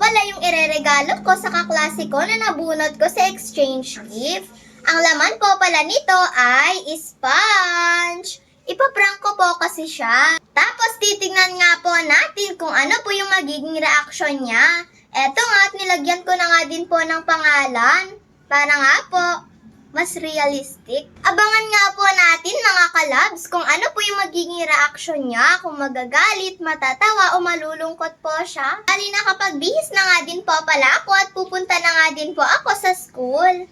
pala yung ireregalo ko sa kaklase ko na nabunot ko sa exchange gift. Ang laman po pala nito ay sponge. Ipaprank ko po kasi siya. Tapos titignan nga po natin kung ano po yung magiging reaksyon niya. Eto nga at nilagyan ko na nga din po ng pangalan. Para nga po mas realistic. Abangan nga po natin mga kalabs kung ano po yung magiging reaksyon niya, kung magagalit, matatawa o malulungkot po siya. Bali nakapagbihis na nga din po pala ako at pupunta na nga din po ako sa school.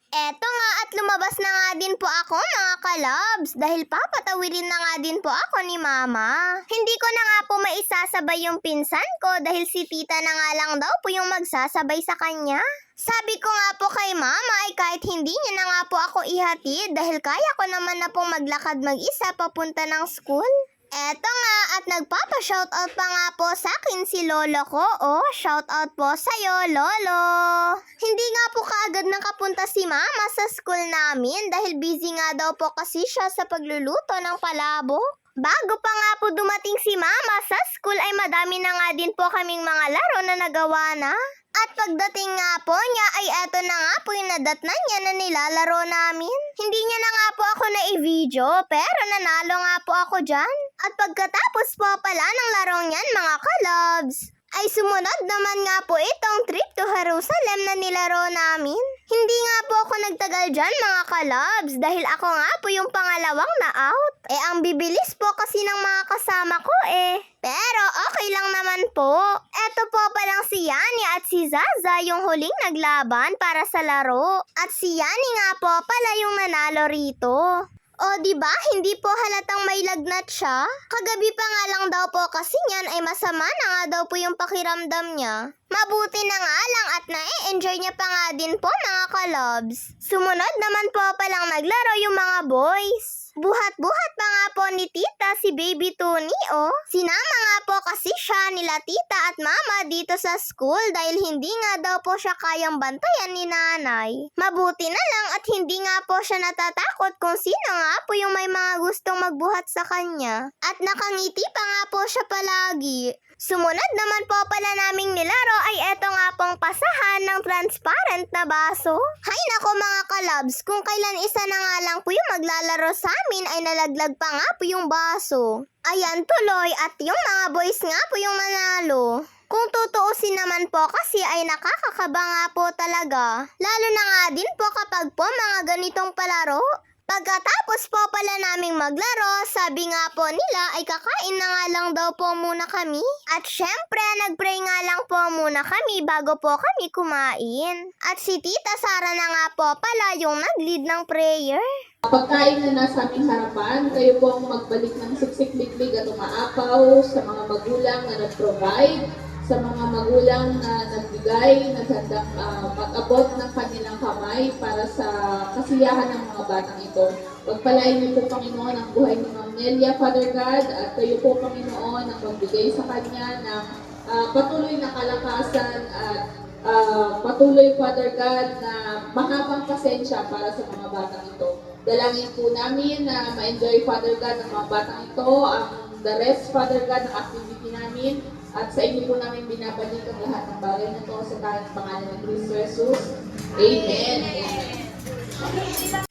Eto nga at lumabas na nga din po ako mga kalabs dahil papatawirin na nga din po ako ni mama. Hindi ko na nga po maisasabay yung pinsan ko dahil si tita na nga lang daw po yung magsasabay sa kanya. Sabi ko nga po kay mama ay kahit hindi niya na nga po ako ihatid dahil kaya ko naman na pong maglakad mag-isa papunta ng school. Eto nga at nagpapa-shoutout pa nga po sa akin si lolo ko. Oh, shoutout po sa'yo, lolo. Hindi nga po kaagad nakapunta si mama sa school namin dahil busy nga daw po kasi siya sa pagluluto ng palabok. Bago pa nga po dumating si mama sa school ay madami na nga din po kaming mga laro na nagawa na. At pagdating nga po niya ay eto na nga po yung nadatnan niya na nilalaro namin. Hindi niya na nga po ako na-i-video pero nanalo nga po ako dyan. At pagkatapos po pala ng larong yan mga kalabs, ay sumunod naman nga po itong trip to Jerusalem na nilaro namin. Hindi nga po ako nagtagal dyan mga kalabs dahil ako nga po yung pangalawang na out. Ang bibilis po kasi ng mga kasama ko Pero okay lang naman po. Eto po palang si Yani at si Zaza yung huling naglaban para sa laro. At si Yani nga po pala yung nanalo rito. O diba, hindi po halatang may lagnat siya? Kagabi pa nga lang daw po kasi niyan ay masama na nga daw po yung pakiramdam niya. Mabuti na nga lang at na-enjoy niya pa nga din po mga kalobs. Sumunod naman po palang naglaro yung mga boys. Buhat-buhat pa nga po ni tita si baby Tony Sinama nga po kasi siya nila tita at mama dito sa school dahil hindi nga daw po siya kayang bantayan ni nanay. Mabuti na lang at hindi nga po siya natatakot kung sino nga po yung may mga gustong magbuhat sa kanya. At nakangiti pa nga po siya palagi. Sumunod naman po pala naming nilaro ay eto nga pong pasahan ng transparent na baso. Hay nako mga kalabs, kung kailan isa na nga lang po yung maglalaro sa amin ay nalaglag pa nga po yung baso. Ayan tuloy at yung mga boys nga po yung manalo. Kung tutuusin naman po kasi ay nakakakaba nga po talaga. Lalo na nga din po kapag po mga ganitong palaro. Pagkatapos po pala naming maglaro, sabi nga po nila ay kakain na nga lang daw po muna kami. At syempre, nagpray nga lang po muna kami bago po kami kumain. At si Tita Sara na nga po pala yung nag-lead ng prayer. Pagkain na nasa aming harapan, kayo po ang magbalik ng siksik-liklig at umaapaw sa mga magulang na nag-provide, sa mga magulang na nagbigay, naghandang mag-abot ng kanilang kamay para sa kasiyahan ng mga batang ito. Pagpalain niyo po, Panginoon, ang buhay ni Ma'am Nelia, Father God, at kayo po, Panginoon, ang magbigay sa kanya ng patuloy na kalakasan at patuloy, Father God, na mahabang pasensya para sa mga batang ito. Dalangin po namin na ma-enjoy, Father God, ng mga batang ito, ang the rest, Father God, ng activity namin. At sa inyo po namin binabalik ang lahat ng bagay na ito sa pangalan ng Kristo Jesus. Amen.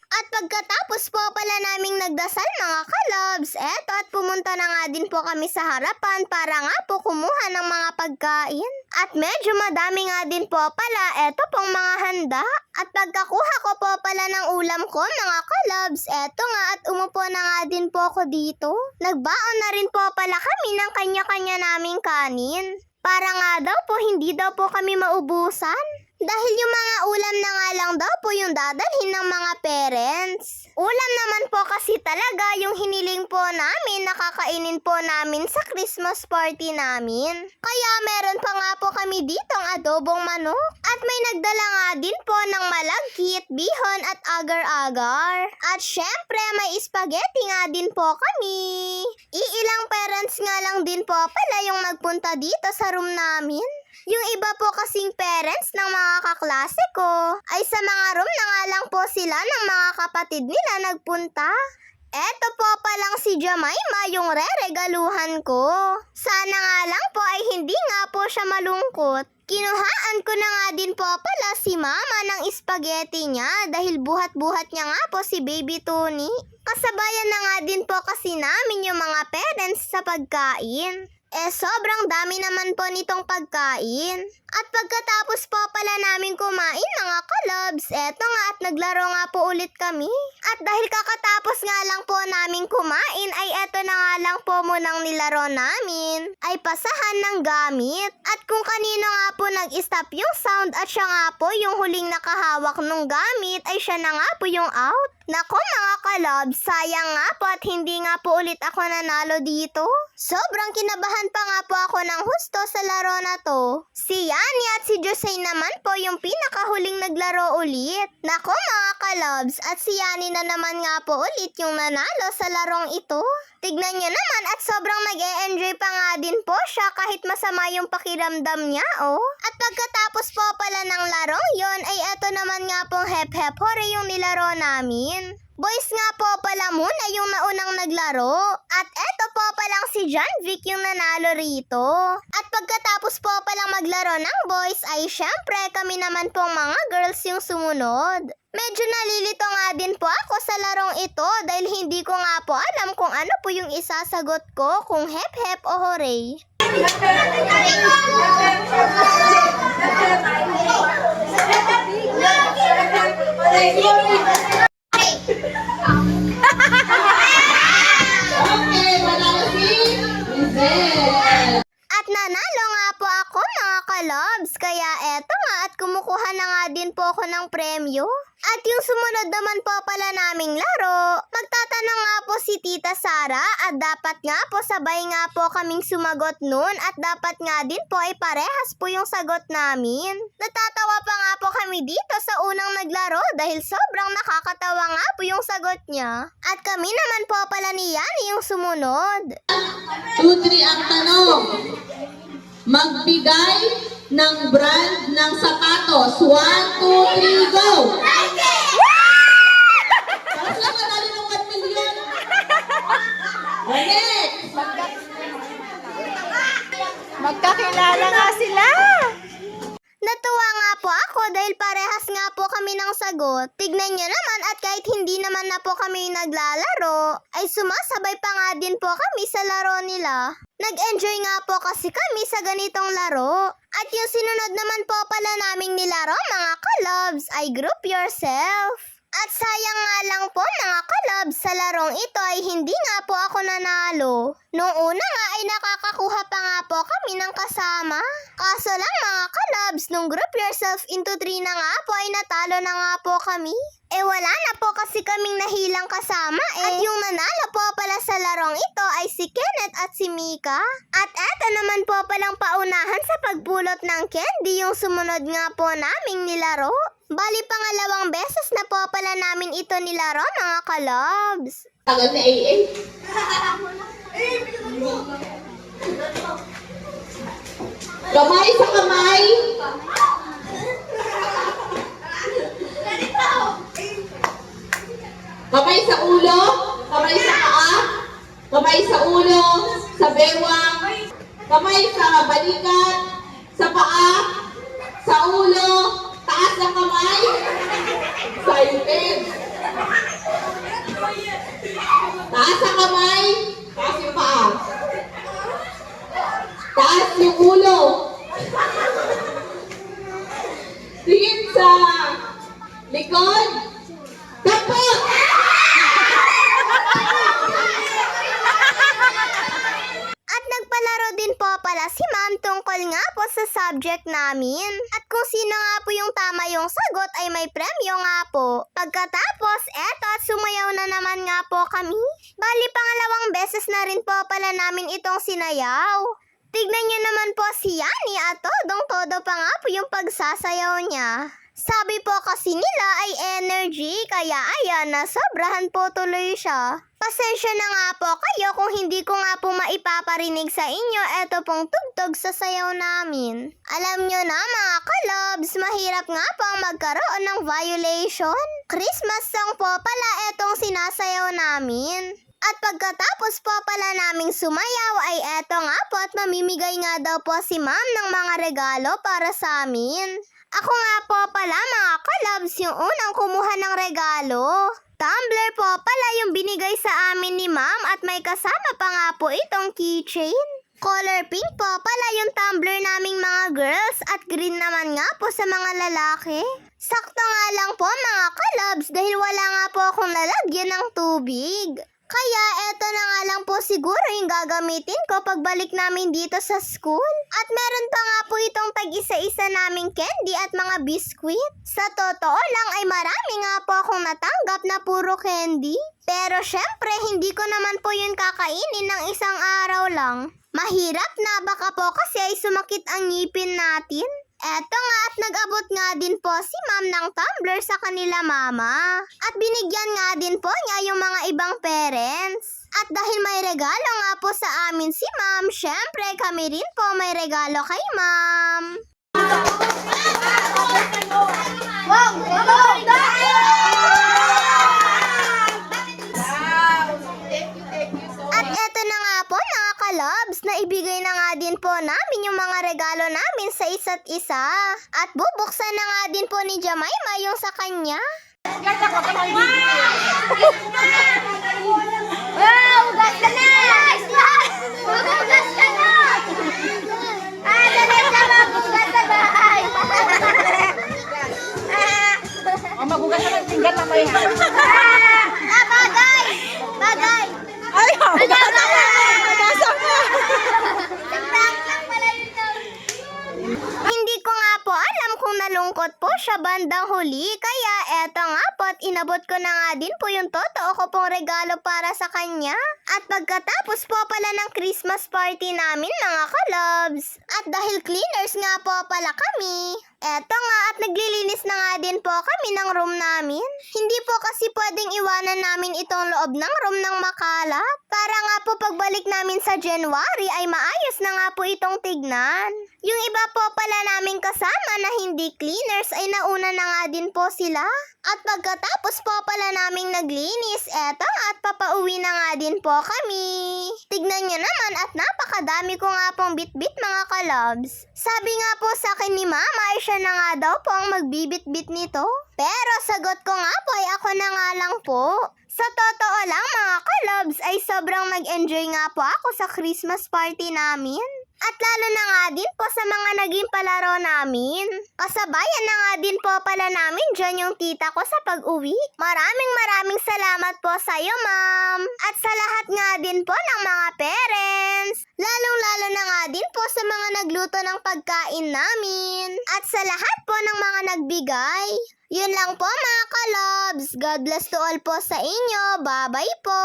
At pagkatapos po pala naming nagdasal mga kalobs, eto at pumunta na nga din po kami sa harapan para nga po kumuha ng mga pagkain. At medyo madami nga din po pala eto pong mga handa. At pagkakuha ko po pala ng ulam ko mga kalobs, eto nga at umupo na nga din po ako dito. Nagbaon na rin po pala kami ng kanya-kanya naming kanin. Para nga daw po hindi daw po kami maubusan. Dahil yung mga ulam na nga lang daw po yung dadalhin ng mga parents. Ulam naman po kasi talaga yung hiniling po namin na kakainin po namin sa Christmas party namin. Kaya meron pa nga po kami ditong adobong manok. At may nagdala nga din po ng malagkit, bihon at agar-agar. At syempre may spaghetti nga din po kami. Iilang parents nga lang din po pala yung nagpunta dito sa room namin. Yung iba po kasing parents ng mga kaklase ko ay sa mga room na nga lang po sila ng mga kapatid nila nagpunta. Eto po palang si Jemima yung re-regaluhan ko. Sana nga lang po ay hindi nga po siya malungkot. Kinuhaan ko na nga din po pala si mama ng spaghetti niya dahil buhat-buhat niya nga po si Baby Tony. Kasabayan na nga din po kasi namin yung mga parents sa pagkain. Sobrang dami naman po nitong pagkain. At pagkatapos po pala namin kumain mga kalabs, eto nga at naglaro nga po ulit kami. At dahil kakatapos nga lang po namin kumain, ay eto na nga lang po munang nilaro namin, ay pasahan ng gamit. At kung kanino nga po nag-stop yung sound at siya nga po yung huling nakahawak nung gamit, ay siya na nga po yung out. Nako mga kalabs, sayang nga po at hindi nga po ulit ako nanalo dito. Sobrang kinabahan pa nga po ako ng husto sa laro na to. Si Yani at si Jose naman po yung pinakahuling naglaro ulit. Nako mga kalabs, at si Yani na naman nga po ulit yung nanalo sa larong ito. Tignan niyo naman at sobrang nag-e-enjoy pa nga din po siya kahit masama yung pakiramdam niya, oh. At pagkatapos po pala ng larong yon ay eto naman nga pong hep-hep hore yung nilaro namin. Boys nga po pala muna yung naunang naglaro. At eto po palang si John Vic yung nanalo rito. At pagkatapos po palang maglaro ng boys ay syempre kami naman pong mga girls yung sumunod. Medyo nalilito nga din po ako sa larong ito dahil hindi ko nga po alam kung ano po yung isasagot ko, kung hep-hep o hooray. Okay, manalo si Lizette. At nanalo nga po ako mga kalobs, kaya eto nga at kumukuha na nga din po ako ng premyo. At yung sumunod naman po pala naming laro, magtatanong nga po si Tita Sara at dapat nga po sabay nga po kaming sumagot nun at dapat nga din po ay parehas po yung sagot namin. Natatawa pa nga po kami dito sa unang naglaro dahil sobrang nakakatawa nga po yung sagot niya. At kami naman po pala ni Yani yung sumunod. 2, 3 ang tanong. Magbigay ng brand ng sapatos. 1, 2, 3, go! Para sila manalo ng 1 million. Next! Magkakilala nga sila. Natuwa nga po ako dahil parehas nga po kami ng sagot. Tignan nyo naman at kahit hindi naman na po kami naglalaro, ay sumasabay pa nga din po kami sa laro nila. Nag-enjoy nga po kasi kami sa ganitong laro. At yung sinunod naman po pala naming nilaro mga kalobs ay Group Yourself. At sayang nga lang po mga kalobs, sa larong ito ay hindi nga po ako nanalo. Nung una nga ay nakakakuha pa nga po kami ng kasama. Kaso lang mga kalobs, nung Group Yourself into 3 na nga po ay natalo na nga po kami. Wala na po kasi kaming nahilang kasama At yung nanalo po pala sa larong ito ay si Kenneth at si Mika. At eto naman po palang paunahan sa pagpulot ng candy yung sumunod nga po naming nilaro. Bali pangalawang beses na po pala namin ito nilaro mga kalobs. Tagal na AA. Kamay sa kamay. Kamay sa ulo, kamay sa paa, kamay sa ulo, sa bewang, kamay sa balikat, sa paa, sa ulo, taas ng kamay, excited. Taas ang kamay, taas yung paa. Taas yung ulo. Tingin sa likod. Tapos! At nagpalaro din po pala si Ma'am tungkol nga po sa subject namin. At kung sino nga po yung tama yung sagot ay may premyo nga po. Pagkatapos, eto at sumayaw na naman nga po kami. Bali pangalawang beses na rin po pala namin itong sinayaw. Tignan niyo naman po si Yani at todong-todo pa nga po yung pagsasayaw niya. Sabi po kasi nila ay energy, kaya ayan, nasobrahan po tuloy siya. Pasensya na nga po kayo kung hindi ko nga po maipaparinig sa inyo eto pong tugtog sa sayaw namin. Alam nyo na mga kalobs, mahirap nga pong magkaroon ng violation. Christmas song po pala etong sinasayaw namin. At pagkatapos po pala naming sumayaw ay eto nga po at mamimigay nga daw po si ma'am ng mga regalo para sa amin. Ako nga po pala mga kalabs yung unang kumuha ng regalo. Tumbler po pala yung binigay sa amin ni ma'am at may kasama pa nga po itong keychain. Color pink po pala yung tumbler naming mga girls at green naman nga po sa mga lalaki. Sakto nga lang po mga kalabs dahil wala nga po akong lalagyan ng tubig. Kaya eto na nga lang po siguro yung gagamitin ko pagbalik namin dito sa school. At meron pa nga po itong tag-isa-isa naming candy at mga biskwit. Sa totoo lang ay marami nga po akong natanggap na puro candy. Pero syempre hindi ko naman po yun kakainin ng isang araw lang. Mahirap na baka po kasi ay sumakit ang ngipin natin. Eto nga at nag-abot nga din po si ma'am ng tumbler sa kanila mama. At binigyan nga din po niya yung mga ibang parents. At dahil may regalo nga po sa amin si ma'am, syempre kami rin po may regalo kay ma'am. At eto na nga po mga kalabs, naibigay na nga din po namin yung mga regalo namin sa isa't isa. At bubuksan na nga din po ni Jemima yung sa kanya. Wow! Ugas ka na! Ugas ka na! Dali na magugas sa bahay! Magugas na ng pinggan mamaya. Bagay! Bagay! Ay, hugasan mo! Hugasan mo! Nag-prank lang pala yun daw. Hindi ko nga po alam kung nalungkot po siya bandang huli. Kaya eto nga po at inabot ko na nga din po yung totoo ko pong regalo para sa kanya. At pagkatapos po pala ng Christmas party namin mga kalabs. At dahil cleaners nga po pala kami, eto nga at naglilinis na nga din po kami ng room namin. Hindi po kasi pwedeng iwanan namin itong loob ng room ng makalat. Para nga po pagbalik namin sa January ay maayos na nga po itong tignan. Yung iba po pala naming kasama na hindi cleaners ay nauna na nga din po sila. At pagkatapos po pala naming naglinis, eto nga at papauwi na nga din po kami. Tignan nyo naman at napakadami ko nga pong bit-bit mga kalabs. Sabi nga po sa akin ni mama ay siya na nga daw po ang magbibit-bit nito. Pero sagot ko nga po ay ako na nga lang po. Sa totoo lang mga kalabs ay sobrang nag-enjoy nga po ako sa Christmas party namin. At lalo na nga din po sa mga naging palaro namin. Kasabayan na nga din po pala namin dyan yung tita ko sa pag-uwi. Maraming salamat po sa iyo, ma'am. At sa lahat nga din po ng mga parents. Lalong-lalo na nga din po sa mga nagluto ng pagkain namin. At sa lahat po ng mga nagbigay. Yun lang po mga kalobs. God bless to all po sa inyo. Bye-bye po.